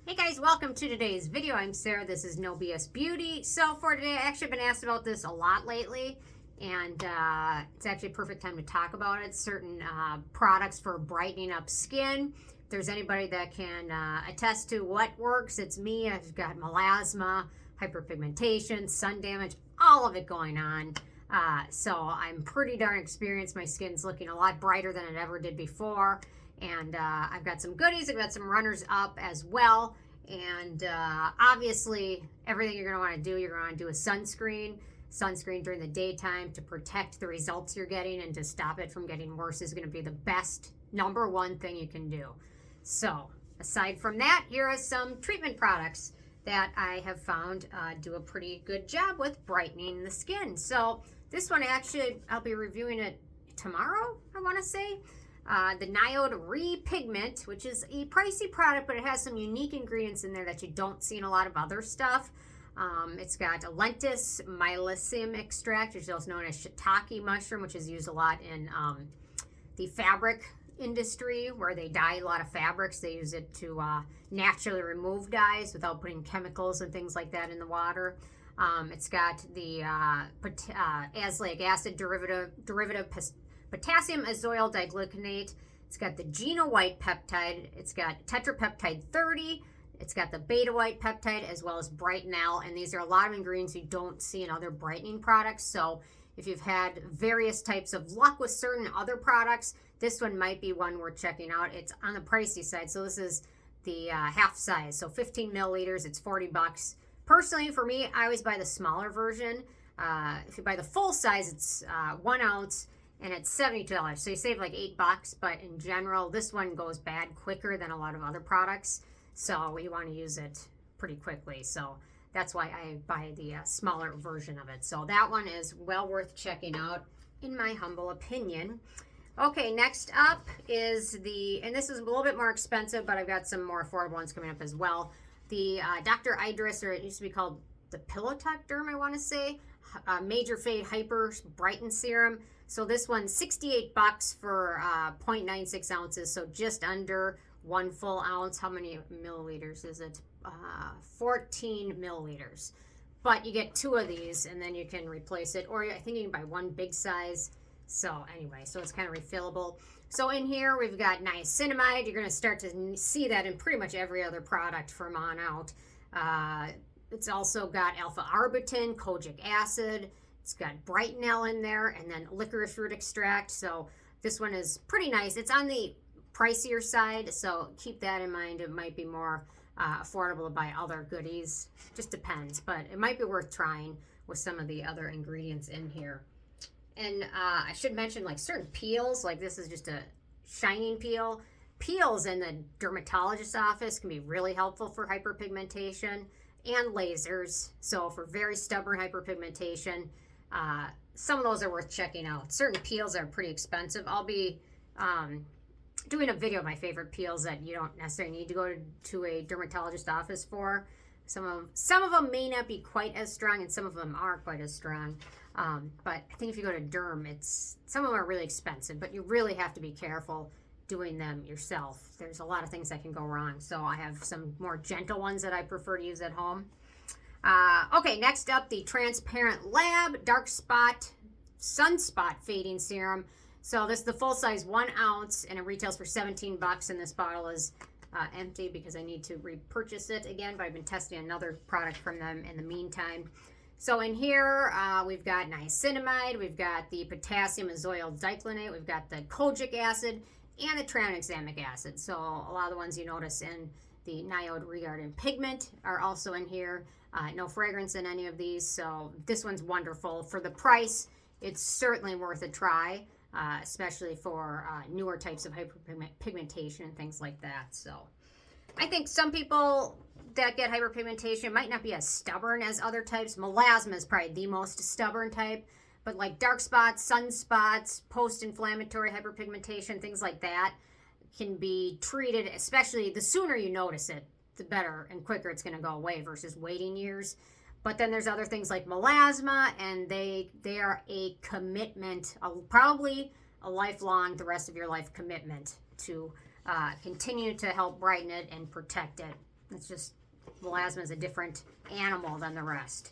Hey guys, welcome to today's video. I'm Sarah. This is No BS Beauty. So for today, I actually been asked about this a lot lately, and it's actually a perfect time to talk about it. Certain products for brightening up skin. If there's anybody that can attest to what works, it's me. I've got melasma, hyperpigmentation, sun damage, all of it going on. So I'm pretty darn experienced. My skin's looking a lot brighter than it ever did before. And I've got some goodies. I've got some runners up as well. And obviously, everything you're going to want to do, you're going to want to do a sunscreen. Sunscreen during the daytime to protect the results you're getting and to stop it from getting worse is going to be the best #1 thing you can do. So aside from that, here are some treatment products that I have found do a pretty good job with brightening the skin. So this one, actually, I'll be reviewing it tomorrow, I want to say. The NIOD Re Pigment, which is a pricey product, but it has some unique ingredients in there that you don't see in a lot of other stuff. It's got a Lentinus Mycelium extract, which is also known as Shiitake mushroom, which is used a lot in the fabric industry where they dye a lot of fabrics. They use it to naturally remove dyes without putting chemicals and things like that in the water. It's got the azelaic acid derivative Potassium, Azeloyl, Diglycinate. It's got the Geno white peptide. It's got Tetrahexyldecyl 30. It's got the beta white peptide as well as Brightenyl. And these are a lot of ingredients you don't see in other brightening products. So if you've had various types of luck with certain other products, this one might be one worth checking out. It's on the pricey side. So this is the half size. So 15 milliliters. It's $40. Personally, for me, I always buy the smaller version. If you buy the full size, it's 1 ounce. And it's $72, so you save like $8, but in general, this one goes bad quicker than a lot of other products, so you want to use it pretty quickly, so that's why I buy the smaller version of it. So that one is well worth checking out, in my humble opinion. Okay, next up is and this is a little bit more expensive, but I've got some more affordable ones coming up as well. The Dr. Idriss, or it used to be called the Pilotuc Derm, I want to say, Major Fade Hyper Brighten Serum. So this one's $68 for 0.96 ounces, so just under 1 full ounce. How many milliliters is it? 14 milliliters. But you get 2 of these, and then you can replace it. Or I think you can buy 1 big size. So anyway, so it's kind of refillable. So in here, we've got niacinamide. You're going to start to see that in pretty much every other product from on out. It's also got Alpha-Arbutin, Kojic acid. It's got Brightenyl in there, and then licorice root extract. So this one is pretty nice. It's on the pricier side, so keep that in mind. It might be more affordable to buy other goodies. Just depends, but it might be worth trying with some of the other ingredients in here. And I should mention, like, certain peels, like this is just a shining peel. Peels in the dermatologist's office can be really helpful for hyperpigmentation, and lasers. So for very stubborn hyperpigmentation, some of those are worth checking out. Certain peels are pretty expensive. I'll be doing a video of my favorite peels that you don't necessarily need to go to a dermatologist office for. Some of them may not be quite as strong, and some of them are quite as strong. But I think if you go to derm, some of them are really expensive, but you really have to be careful doing them yourself. There's a lot of things that can go wrong. So I have some more gentle ones that I prefer to use at home. Okay, next up, the Transparent Lab Dark Spot Sunspot Fading Serum. So this is the full size 1 ounce, and it retails for $17, and this bottle is empty because I need to repurchase it again, but I've been testing another product from them in the meantime. So in here, we've got niacinamide, we've got the Potassium, Azeloyl, Diglycinate, we've got the Kojic acid, and the Tranexamic acid. So a lot of the ones you notice in the NIOD Re and Pigment are also in here. No fragrance in any of these, so this one's wonderful. For the price, it's certainly worth a try, especially for newer types of hyperpigmentation and things like that. So I think some people that get hyperpigmentation might not be as stubborn as other types. Melasma is probably the most stubborn type. But like dark spots, sunspots, post-inflammatory hyperpigmentation, things like that can be treated, especially the sooner you notice it, the better and quicker it's going to go away versus waiting years. But then there's other things like melasma, and they are a commitment, probably a lifelong, the rest of your life commitment to continue to help brighten it and protect it. It's just, melasma is a different animal than the rest.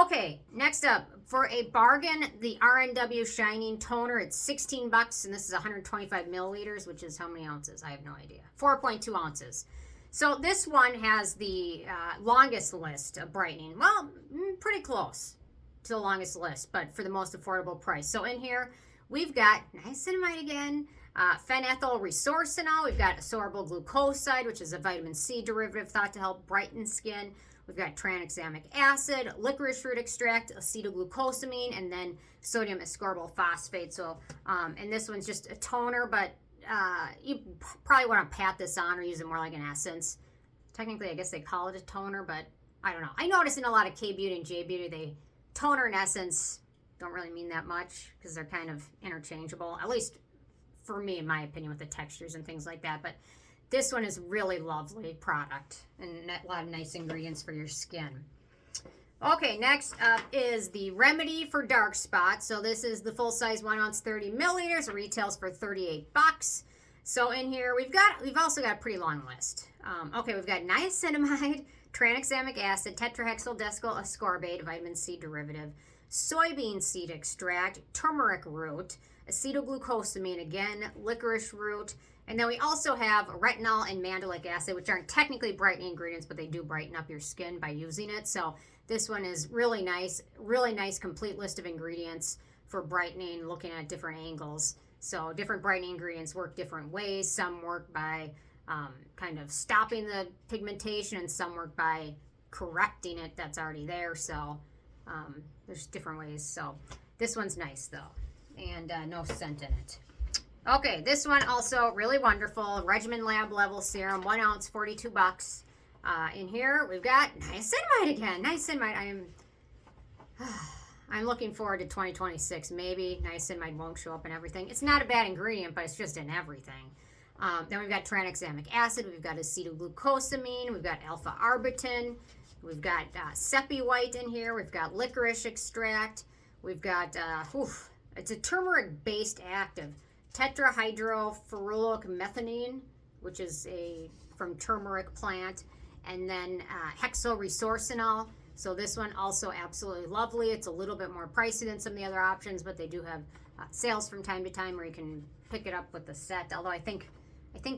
Okay, next up, for a bargain, the RNW Shining Toner. It's 16 bucks, and this is 125 milliliters, which is how many ounces? I have no idea. 4.2 ounces. So this one has the longest list of brightening. Well, pretty close to the longest list, but for the most affordable price. So in here, we've got niacinamide again, phenylethyl resorcinol. We've got Ascorbyl glucoside, which is a vitamin C derivative thought to help brighten skin. We've got tranexamic acid, licorice root extract, acetylglucosamine, and then sodium ascorbyl phosphate. So, and this one's just a toner, but you probably want to pat this on or use it more like an essence. Technically, I guess they call it a toner, but I don't know. I notice in a lot of K-Beauty and J-Beauty, they toner and essence don't really mean that much because they're kind of interchangeable, at least for me, in my opinion, with the textures and things like that. But this one is really lovely product and a lot of nice ingredients for your skin. Okay, next up is the Remedy for Dark Spots. So this is the full size 1 ounce, 30 milliliters. It retails for 38 bucks. So in here we've also got a pretty long list. Okay, we've got niacinamide, tranexamic acid, tetrahexyldecyl ascorbate, vitamin C derivative, soybean seed extract, turmeric root, acetylglucosamine again, licorice root, and then we also have retinol and mandelic acid, which aren't technically brightening ingredients, but they do brighten up your skin by using it. So this one is really nice complete list of ingredients for brightening, looking at different angles. So different brightening ingredients work different ways. Some work by kind of stopping the pigmentation, and some work by correcting it that's already there. So there's different ways. So this one's nice though, and no scent in it. Okay, this one also really wonderful. Regimen Lab Level Serum, 1 ounce, 42 bucks. In here, we've got niacinamide again. Niacinamide, I'm looking forward to 2026. Maybe niacinamide won't show up in everything. It's not a bad ingredient, but it's just in everything. Then we've got tranexamic acid. We've got acetylglucosamine. We've got Alpha-Arbutin. We've got Sepi White in here. We've got licorice extract. We've got, it's a turmeric-based active. Tetrahydroferrulic methionine, which is from turmeric plant, and then hexoresorcinol. So this one also absolutely lovely. It's a little bit more pricey than some of the other options, but they do have sales from time to time where you can pick it up with the set. Although I think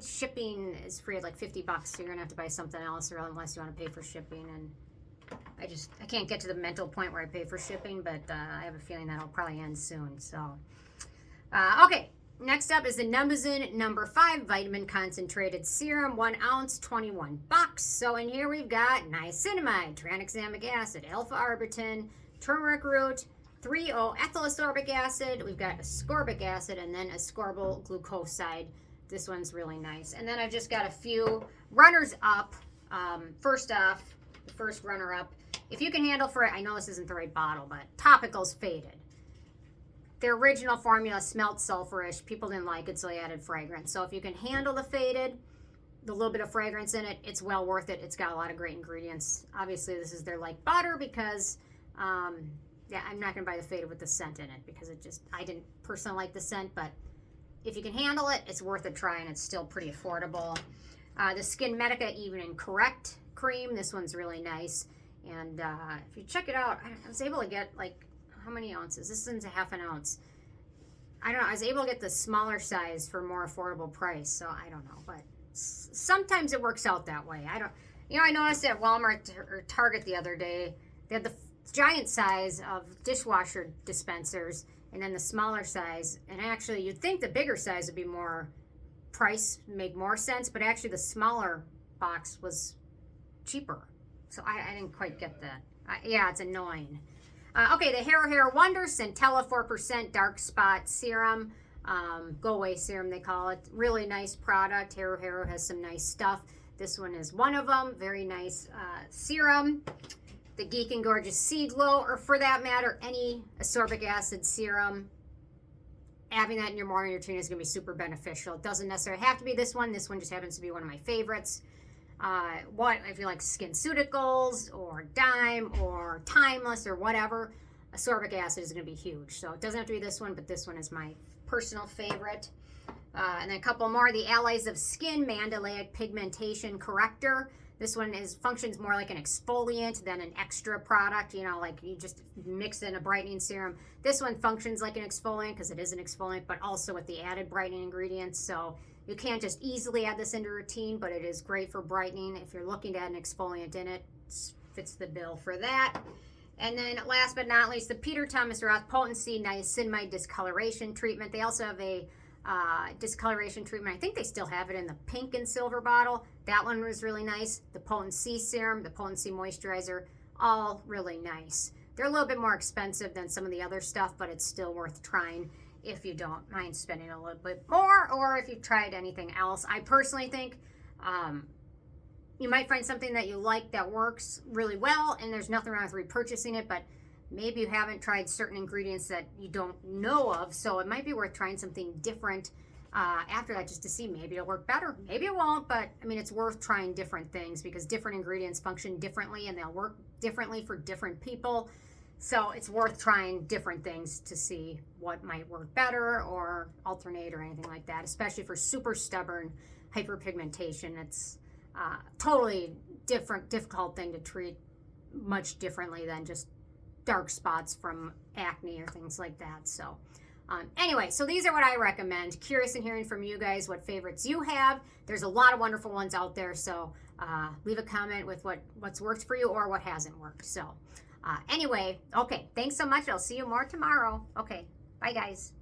shipping is free at like 50 bucks, so you're gonna have to buy something else, or unless you want to pay for shipping. And I can't get to the mental point where I pay for shipping, but I have a feeling that'll probably end soon. So okay. Next up is the Numbuzin number 5 vitamin concentrated serum, 1 ounce, 21 bucks. So in here we've got niacinamide, tranexamic acid, alpha-arbutin, turmeric root, 3-O-ethyl ascorbic acid. We've got ascorbic acid, and then ascorbyl glucoside. This one's really nice. And then I've just got a few runners up. First off, the first runner up, if you can handle for it, I know this isn't the right bottle, but Topicals Faded. Their original formula smelled sulfurish. People didn't like it, so they added fragrance. So if you can handle the Faded, the little bit of fragrance in it, it's well worth it. It's got a lot of great ingredients. Obviously, this is their like butter because, yeah, I'm not going to buy the Faded with the scent in it because I didn't personally like the scent, but if you can handle it, it's worth a try, and it's still pretty affordable. The Skin Medica Even and Correct cream. This one's really nice. And if you check it out, I was able to get like, how many ounces? This one's a half an ounce. I don't know. I was able to get the smaller size for a more affordable price, so I don't know. But sometimes it works out that way. I noticed at Walmart or Target the other day, they had the giant size of dishwasher dispensers and then the smaller size. And actually, you'd think the bigger size would be more make more sense, but actually the smaller box was cheaper. So I didn't quite get that. Yeah, it's annoying. Okay, the Hair Wonder Centella 4% Dark Spot Serum. Go Away Serum, they call it. Really nice product. Hero has some nice stuff. This one is one of them. Very nice serum. The Geek and Gorgeous Seed Glow, or for that matter, any ascorbic acid serum. Having that in your morning routine is going to be super beneficial. It doesn't necessarily have to be this one. This one just happens to be one of my favorites. If you like SkinCeuticals or Dime or Timeless or whatever, ascorbic acid is going to be huge. So it doesn't have to be this one, but this one is my personal favorite. And then a couple more. The Allies of Skin Mandelic Pigmentation Corrector. This one functions more like an exfoliant than an extra product, you know, like you just mix in a brightening serum. This one functions like an exfoliant because it is an exfoliant, but also with the added brightening ingredients. So you can't just easily add this into routine, but it is great for brightening. If you're looking to add an exfoliant in it, it fits the bill for that. And then last but not least, the Peter Thomas Roth Potency Niacinamide Discoloration Treatment. They also have a discoloration treatment. I think they still have it in the pink and silver bottle. That one was really nice. The Potency Serum, the Potency Moisturizer, all really nice. They're a little bit more expensive than some of the other stuff, but it's still worth trying if you don't mind spending a little bit more, or if you've tried anything else. I personally think you might find something that you like that works really well, and there's nothing wrong with repurchasing it, but maybe you haven't tried certain ingredients that you don't know of, so it might be worth trying something different after that just to see. Maybe it'll work better, maybe it won't, but I mean, it's worth trying different things because different ingredients function differently and they'll work differently for different people. So it's worth trying different things to see what might work better or alternate or anything like that, especially for super stubborn hyperpigmentation. It's totally difficult thing to treat much differently than just dark spots from acne or things like that. So anyway, so these are what I recommend. Curious in hearing from you guys what favorites you have. There's a lot of wonderful ones out there, so leave a comment with what's worked for you or what hasn't worked. So anyway, okay, thanks so much. I'll see you more tomorrow. Okay, bye guys.